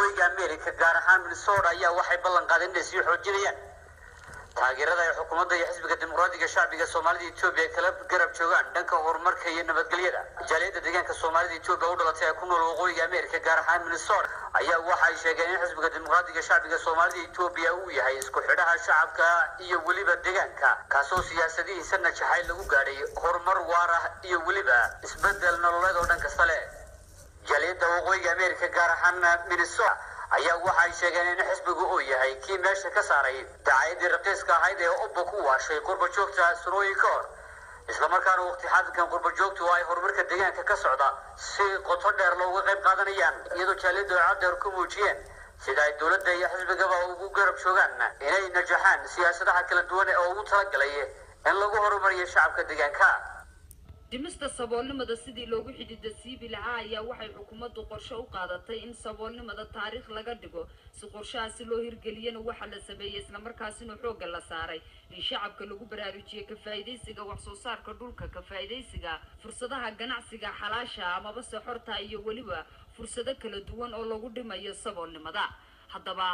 waqooyiga Ameerika gaar ahaan Minnesota ayaa waxay ballan qaadeen inay sii xoojinayaan taageerada ay xukuumadda iyo xisbiga dimuqraadiga shacbiga Soomaalida Itoobiya kala garab joogaan dhanka horumarka iyo nabadgelyada. Jaaliyadda deegaanka Soomaalida Itoobiya u dhalatay ku nool waqooyiga Ameerika gaar ahaan Minnesota ayaa waxay sheegeen in xisbiga dimuqraadiga shacbiga Soomaalida Itoobiya uu yahay isku xidhaha shacabka iyo waliba deegaanka kaasoo siyaasadihiisa najaxay lagu gaadhay horumar waara iyo waliba isbedel nololeed oo dhan kasta leh. Jaaliyadda waqooyiga Ameerika gaar ahaan Minnesota ayaa waxay sheegeen in xisbigu uu yahay kii meesha ka saaray dacaayadii raqiiska ahayd ee ubba ku waashay qurba joogta sanooyin ka hor isla markaana waqti xaadirkan qurba joogtu ay horumarka deegaanka ka socda si qoto dheer looga qayb qaadanayaan iyadoo jaaliyaddu ay caddeer ku muujiyeen sida ay dowladda iyo xisbigaba ugu garab joogaan inay najaxaan siyaasadaha kala duwan ee ugu talagalay in lagu horumariyo shacabka deegaanka. dhimista saboolnimada sidii loogu xidhiidha siibi lahaa ayaa waxay xukuumaddu qorshe u qaadatay in saboolnimada taariikh laga dhigo si qorshahaasi loo hirgeliyana waxaa la sameeyey isla markaasina xoogga la saaray in shacabka lagu baraarujiyey ka faa'iidaysiga wax soo saarka dhulka, ka faa'iidaysiga fursadaha ganacsiga xalaasha amaba se xorta iyo weliba fursado kala duwan oo lagu dhimayo saboolnimada. haddaba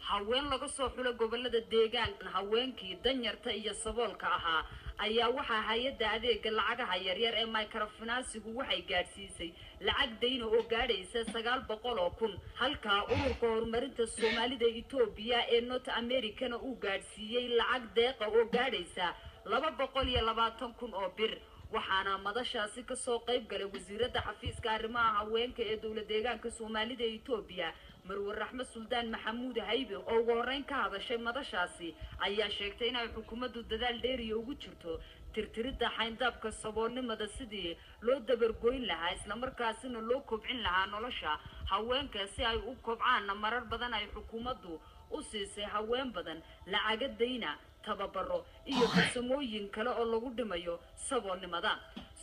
haween laga soo xulo gobolada deegaanka haweenkii danyarta iyo saboolka ahaa ayaa waxaa hay'adda adeega lacagaha yaryar ee microfinance-gu waxay gaadhsiisay lacag deyna oo gaadhaysa 900,000 halka ururka horumarinta Soomaalida Itoobiya ee North America uu gaadhsiiyay lacag deeqa oo gaadhaysa 220,000 oo bir. waxaana madashaasi ka soo qayb galay wasiiradda xafiiska arrimaha haweenka ee dowladda deegaanka Soomaalida Itoobiya Marwar Raxmed Suldaan Maxamuud Haybe oo ugu horreyn ka hadashay madashaasi ayaa sheegtay in ay xukuumaddu dadaal dheer ugu jirto tirtiridda xayndaabka saboolnimada sidii loo dabargoyn lahaa isla markaasina loo kobcin lahaa nolosha haweenka si ay u kobcaan. marar badan ay xukuumaddu u siisay haween badan lacag deyna tababaro iyo farsamooyin kale oo lagu dhimayo saboolnimada.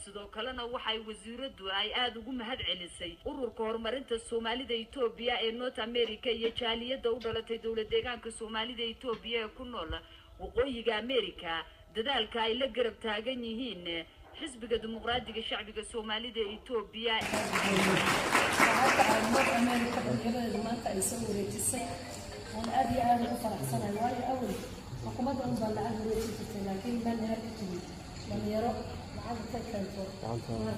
sidoo kalena waxay wasiiraddu ay aad ugu mahad celisay ururka horumarinta Soomaalida Itoobiya ee North America iyo jaaliyadda u dhalatay dowladda deegaanka Soomaalida Itoobiya ee ku nool waqooyiga Ameerika dadaalka ay la garab taagan yihiin xisbiga dimuqraadiga shacbiga Soomaalida Itoobiya. حكومة أنظر لعبه ويشوفه لكن من هربته من يروح لعبه تكلفه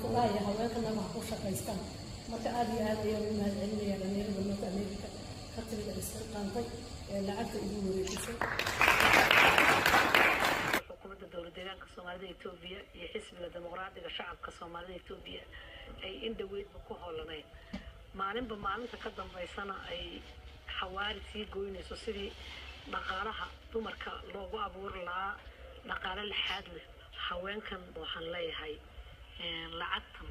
والله يا هواك الله محفوظ شقيستان ما كأبي هذا يوم من العلم يا لمير بالنوت أمريكا خطر الاستقلال طيب لعبته يجوه ويشوفه حكومة الدولة دينك الصومالية إثيوبيا يحسب الديمقراطية الشعب كصومالية إثيوبيا أي إندويد بكوه لنين معنين بمعنى تقدم بيسنا أي حواري في قوين سوسري dhaqaalaha dumarka loogu abuur lahaa dhaqaale laxaad leh haweenkan waxaan leeyahay lacagtan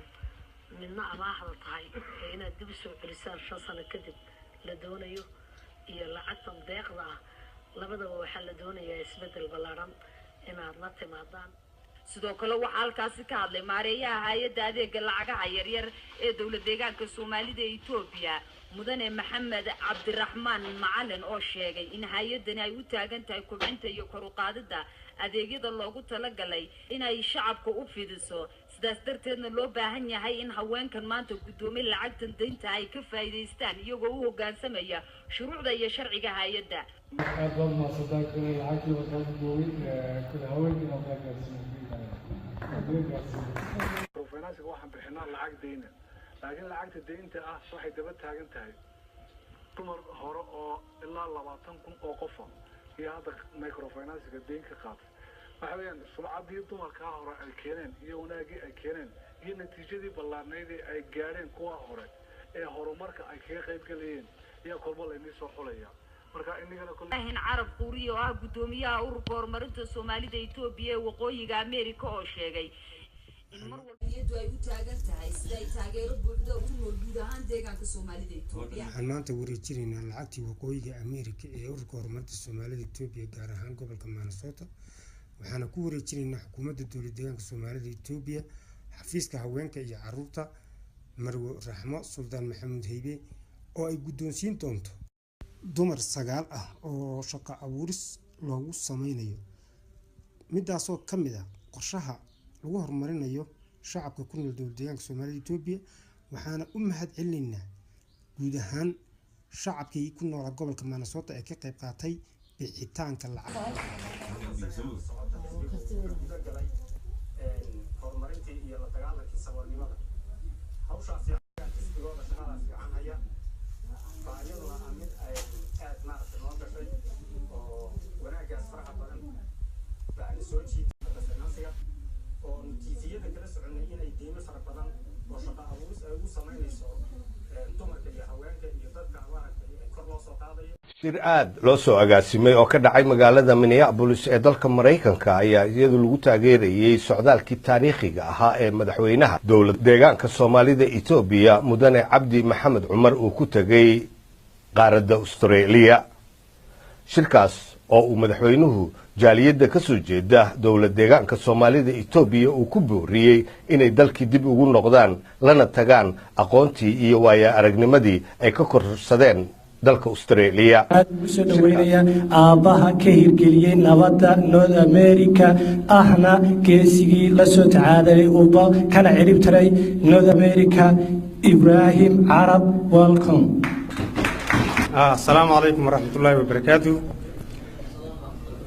midna amaahda tahay inaad dib u soo celisaan 5 sano kadib la doonayo iyo lacagtan deeqda ah labadaba waxaa la doonayaa isbedel ballaaran inaad la timaadaan. sidoo kale waxaa halkaasi ka hadlay maareeyaha hay'adda adeega lacagaha yaryar ee dowladda deegaanka Soomaalida Itoobiya mudane Maxamed Cabdiraxmaan Macalin oo sheegay in hay'adani ay u taagan tahay kobcinta iyo kor u qaadida adeegyada loogu talagalay inay shacabka u fidiso sidaas darteedna loo baahan yahay in haweenkan maanta gudoomiye lacagtan deynta ay ka faa'iideystaan iyagoo u hoggaansamaya shuruucda iyo sharciga hay'adda. أفضل ما صدق العقل والتطوير كل هوايتنا بروفينانس waxaan bixinaa lacag deyn laakiin lacagta deynta ah waxay daba taagan tahay dumar hore oo ilaa 20,000 oo qof iyo hadda microfinance-ka deyn ka qaatay waxa weeyaan sumcaddii dumarka hore ay keeneen iyo wanaagii ay keeneen iyo natiijadii ballaarneyd ay gaareen kuwa hore ee horumarka ay kaga qayb galayeen iyo kolba la inii soo xulaya marka inagana kulaahin carab quuriyo ah gudoomiyaha ururka horumarinta Soomaalida Itoobiya ee waqooyiga Ameerika oo sheegay in mar walba iyadu ay u taagan tahay sida ay taageero buuxda u nool guud ahaan deegaanka Soomaalida Itoobiya. waxaan maanta wareejinaynaa lacagtii waqooyiga Ameerika ee ururka horumarinta Soomaalida Itoobiya gaar ahaan gobolka Minnesota waxaana ku wareejinaynaa xukuumadda dowladda deegaanka Soomaalida Itoobiya xafiiska haweenka iyo carruurta Marwar Raxmed Suldaan Maxamuud Haybe oo ay guddoonsiin doonto dumar 9 ah oo shaqo abuuris loogu sameynayo midaasoo ka mid ah qorshaha lagu horumarinayo shacabka ku nool dowladda deegaanka Soomaalida Itoobiya waxaana u mahad celinaynaa guud ahaan shacabkii ku noolaa gobolka Minnesota ee ka qayb qaatay bixitaanka lacag horumarintii iyo la dagaalankii saboolnimada hawshaasi xisbigooda shaqadaas fiican haya baayaduna ah mid ay aad maaragtay noo gashay oo wanaaggaas faraha badan bacni soo jiitay finansiga oo natiijada kala soconay inay qiimo fara badan oo shaqo abuuris ay ugu samaynayso dumarka iyo haweenka iyo dadka maaragtay kor loo soo qaadayo shir aad loo soo agaasimay oo ka dhacay magaalada Minneapolis ee dalka Mareykanka ayaa iyadoo lagu taageerayay socdaalkii taariikhiga ahaa ee madaxweynaha dowlad deegaanka Soomaalida Itoobiya Mudane Cabdi Maxamed Cumar uu ku tagay qaaradda Australia shirkaas oo uu madaxweynuhu jaaliyadda ka soo jeeda dowlad deegaanka Soomaalida Itoobiya uu ku booriyay inay dalkii dib ugu noqdaan lana tagaan aqoontii iyo waaya aragnimadii ay ka korsadeen dalka Australia soo dhaweynaya aabaha ka hirgeliyay nabadda North America ahna geesigii la soo tacaaday uba kana cirib taray North America Ibrahim Arab welcome Assalaamu alaykum warahmatullaahi wabarakaatuh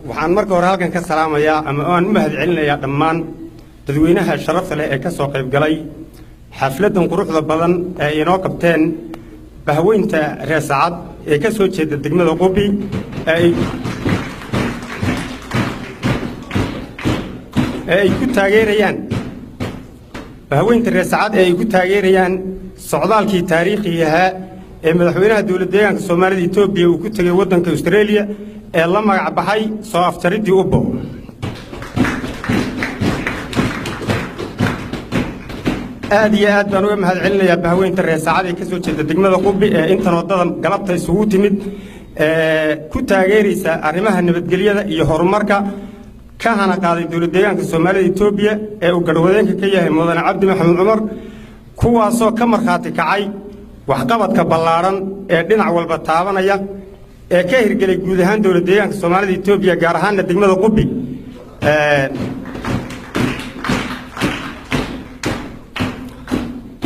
waxaan marka hore halkan ka salaamayaa ama aan u mahadcelinayaa dhammaan dadweynaha sharafta leh ee ka soo qayb galay xafladan quruxda badan ee inoo qabteen bahweynta reesacad ee ka soo jeeda degmada Qubi ay ku taageerayaan bahweynta reesacad ay ku taageerayaan socdaalkii taariikhiga ahaa ee madaxweynaha dowlad deegaanka Soomaalida Itoobiya uu ku tagay wadanka Australia ee la magac baxay soo aftaridii Ubbo aad iyo aad baan uga mahadcelinayaa bahweynta reesacad ee ka soo jeeda degmada Qubi ee intan wadada galabta isugu timid ku taageeraysa arrimaha nabadgelyada iyo horumarka ka hana qaaday dowlad deegaanka Soomaalida Itoobiya ee uu garwadeenka ka yahay Mudane Cabdi Maxamed Cumar kuwaasoo ka markhaati kacay waxqabadka ballaaran ee dhinac walba taabanaya ee ka hirgelay guud ahaan dowlad deegaanka Soomaalida Itoobiya gaar ahaan degmada Qubi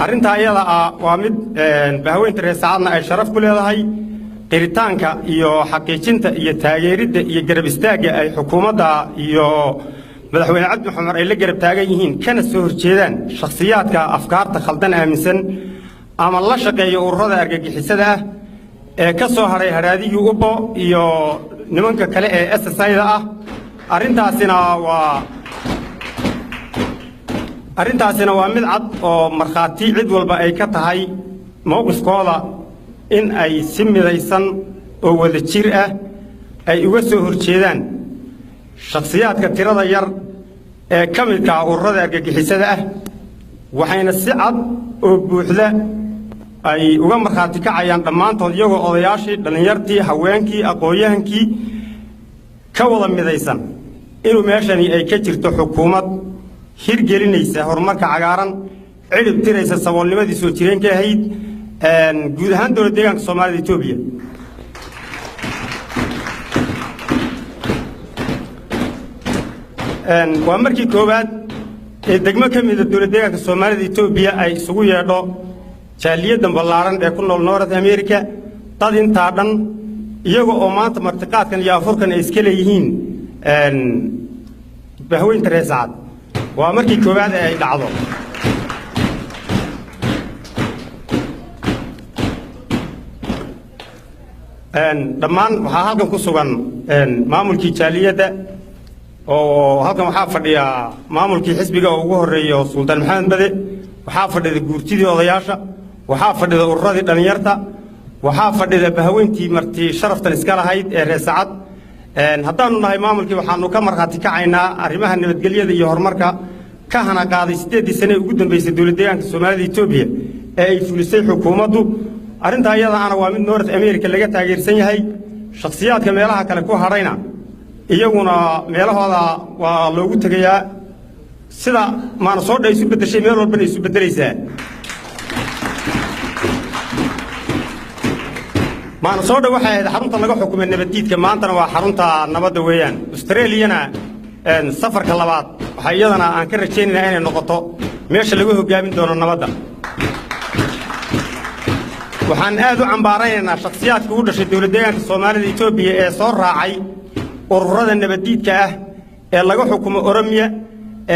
arrinta ayada ah waa mid bahweynta reesacadna ay sharaf ku leedahay qiritaanka iyo xaqiijinta iyo taageeridda iyo garab istaagga ay xukuumadda iyo madaxweyne Cabdi Maxamed ay la garab taagan yihiin kana soo horjeedaan shakhsiyaadka afkaarta khaldan aaminsan ama la shaqeeya ururada argagixisada ah ee ka soo haray haraadiyii Ubbo iyo nimanka kale ee SSI-da ah arrintaasina waa mid cad oo markhaati cid walba ay ka tahay mowqifkooda in ay si midaysan oo wada jir ah ay uga soo horjeedaan shakhsiyaadka tirada yar ee ka midka ah ururada argagixisada ah waxayna si cad oo buuxda ay uga markhaati kacayaan dhammaantood iyagoo odayaashii dhallinyartii haweenkii aqoon-yahankii ka wada midaysan inuu meeshani ay ka jirto xukuumad hirgelinaysa horumarka cagaaran cirib tiraysa saboolnimadii soo jireenka ahayd guud ahaan dowlad deegaanka Soomaalida Itoobiya waa markii koowaad ee degmo ka mid ah dowlad deegaanka Soomaalida Itoobiya ay isugu yeedho jaaliyaddan ballaaran ee ku nool North America dad intaa dhan iyaga oo maanta martiqaadkan iyo afurkan ay iska leeyihiin bahweynta reesacad waa markii koowaad ee ay dhacdo dhammaan waxaa halkan ku sugan maamulkii jaaliyadda oo halkan waxaa fadhiya maamulkii xisbiga oo ugu horeeyo Sultan Maxamed Bade waxaa fadhida guurtidii odayaasha waxaa fadhida ururadii dhalinyarta waxaa fadhida bahweyntii marti sharaftan iska lahayd ee reesacad haddaanu nahay maamulkii waxaanu ka markhaati kacaynaa arrimaha nabadgelyada iyo horumarka ka hana qaaday 8 sano ugu dambeysay dowlad deegaanka Soomaalida Itoobiya ee ay fulisay xukuumaddu arrinta ayada ana waa mid North America laga taageersan yahay shakhsiyaadka meelaha kale ku harayna iyaguna meelahooda waa loogu tagayaa sida maana soo dhaysu bedeshay meel walba isu bedelaysaa maana soo dhaw waxay ahayd xarunta laga xukumay nabadiidka maantana waa xarunta nabadda weeyaan Australiana safarka labaad waxa iyadana aan ka rajaynaynaa inay noqoto meesha lagu hogaamin doono nabadda waxaan aad u cambaaraynaynaa shakhsiyaadka u dhashay dowlad deegaanka soomaalida Itoobiya ee soo raacay ururada nabadiidka ah ee laga xukumo Oromiya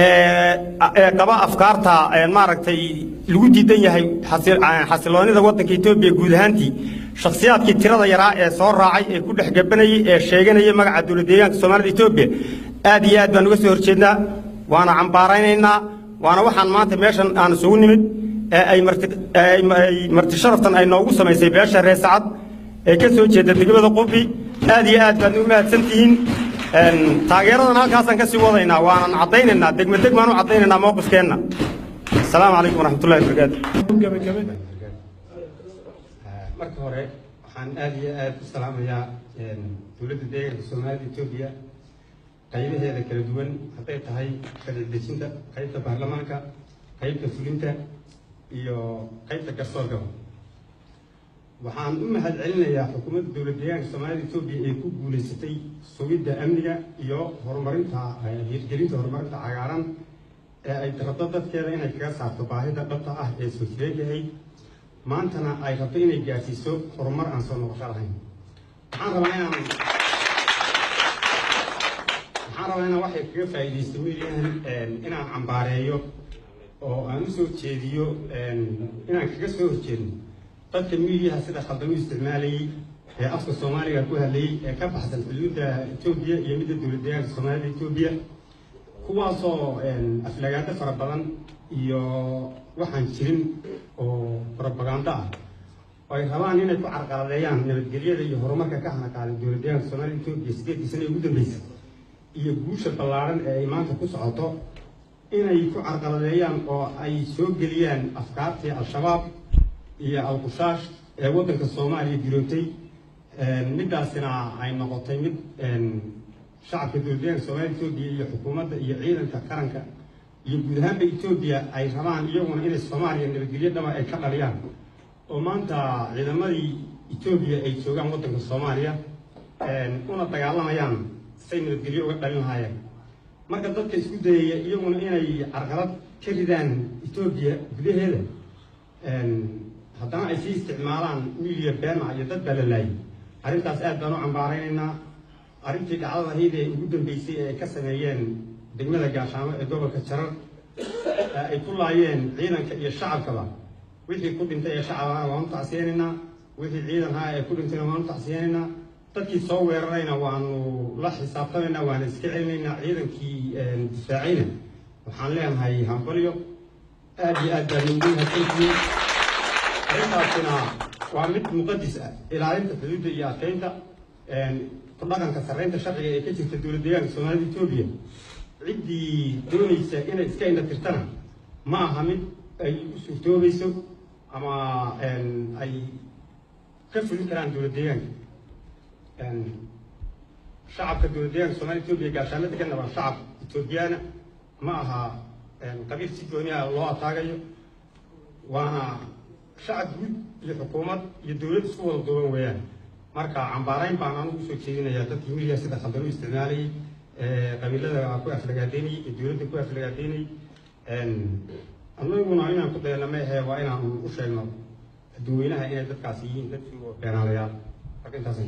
ee qaba afkaarta maaragtay lagu diidan yahay xasiloonida waddanka Itoobiya guud ahaantii shakhsiyaadkii tirada yaraa ee soo raacay ee ku dhex gabanayay ee sheeganayay magaca dowlad deegaanka soomaalida Itoobiya aad iyo aad baan uga soo horjeednaa waana cambaaraynaynaa waana waxaan maanta meeshan aan isugu nimid ay marti sharaftan ay noogu samaysay beesha reer Sacad ee ka soo jeeda degmada Qubi aad iyo aad baan u mahadsantihiin taageeradan halkaasaan ka sii wadaynaa waanan cadaynaynaa degmaan u cadaynaynaa mowqifkeenna asalaamu calaykum waraxmatullahi wabarakaatu marka hore waxaan aad iyo aad u salaamayaa dowladda deegaanka soomaalida Itoobiya qaybaheeda kala duwan hadday tahay sharci dejinta qaybta baarlamaanka qaybta fulinta iyo qaybta garsoorka waxaan u mahadcelinayaa xukuumadda dowlad deegaanka soomaalida Itoobiya ee ku guuleysatay sugidda amniga iyo horumarinta hirgelinta horumarinta cagaaran ee ay rabto dadkeeda inay kaga saarto baahida dhabta ah ee soo jireegahay maantana ay rabto inay gaarsiiso horumar aan soo noqosho lahayn waxaan rabaa inaan waxay kaga faa'iidaysto inaan cambaareeyo oo aan u soo jeediyo inaan kaga soo horjeedno dadka miidiyaha sida khaldan u isticmaalayay ee afka Soomaaliga ku hadlayay ee ka baxsan xuduudda Itoobiya iyo midda dowlad deegaanka soomaalida Itoobiya kuwaasoo aflagaado fara badan iyo waxaan jirin oo propaganda ah oo ay rabaan inay ku carqaladeeyaan nabadgelyada iyo horumarka ka hanaqaaday dowlad deegaanka soomaalida Itoobiya 8 sano ugu dambeysay iyo guusha ballaaran ee ay maanta ku socoto inay ku carqaladeeyaan oo ay soo geliyaan afkaartii al-shabaab iyo al-qushaash ee waddanka Soomaaliya dirootay midaasina ay noqotay mid shacabka dowlad deegaanka soomaalida Itoobiya iyo xukuumadda iyo ciidanka qaranka iyo guud ahaanba Itoobiya ay rabaan iyaguna inay Soomaaliya nabadgelyo dhaba ay ka dhaliyaan oo maanta ciidamadii Itoobiya ay joogaan waddanka Soomaaliya una dagaalamayaan say nabadgelyo uga dhalin lahaayeen marka dadka isku dayaya iyaguna inay carqalad ka ridaan Itoobiya gudaheeda haddana ay sii isticmaalaan wiiliya beema iyo dad baa la laayay arrintaas aad baan u cambaaraynaynaa arrintii dhacdada ahayd ee ugu dambeysay ee ay ka sameeyeen degmada Gaashaamo ee gobolka Jarar ay ku laayeen ciidanka iyo shacabkaba wixii ku dhintay ee shacabana waan u tacsiyeenaynaa wixii ciidan ahaa ee ku dhintayna waan u tacsiyeenaynaa dadkii soo weerarayna waanu la xisaabtamaynaa waana iska celinaynaa ciidankii difaacayna waxaan leenahay hambalyo aad iyo aad baan ugu mahadsantihiin arrintaasina waa mid muqadis ah ilaalinta xuduudda iyo adkeynta ku dhaqanka sarreynta sharciga ee ka jirta dowlad deegaanka soomaalida Itoobiya ciddii doonaysa inay iska indhatirtana ma aha mid ay u suurtoobayso ama ay ka fulin karaan dowlad deegaanka shacabka dowlad deegaanka soomaalida Itoobiya gaashaamo deganna waa shacab Itoobiyaana ma aha qabiil si gooni ah loo ataagayo waana shacab guud iyo xukuumad iyo dowlad isku wada duuban weeyaan marka cambaarayn baan anugu soo jeedinayaa dadkii midiya sida khaldan u isticmaalayay qabiilada ku aflagaadeynayay iyo dowladda ku aflagaadeynayay anaguna inaan ku dayana ma ahe waa inaan u sheegno dadweynaha inay dadkaasi yihiin dadkii beenaalayaal marka intaas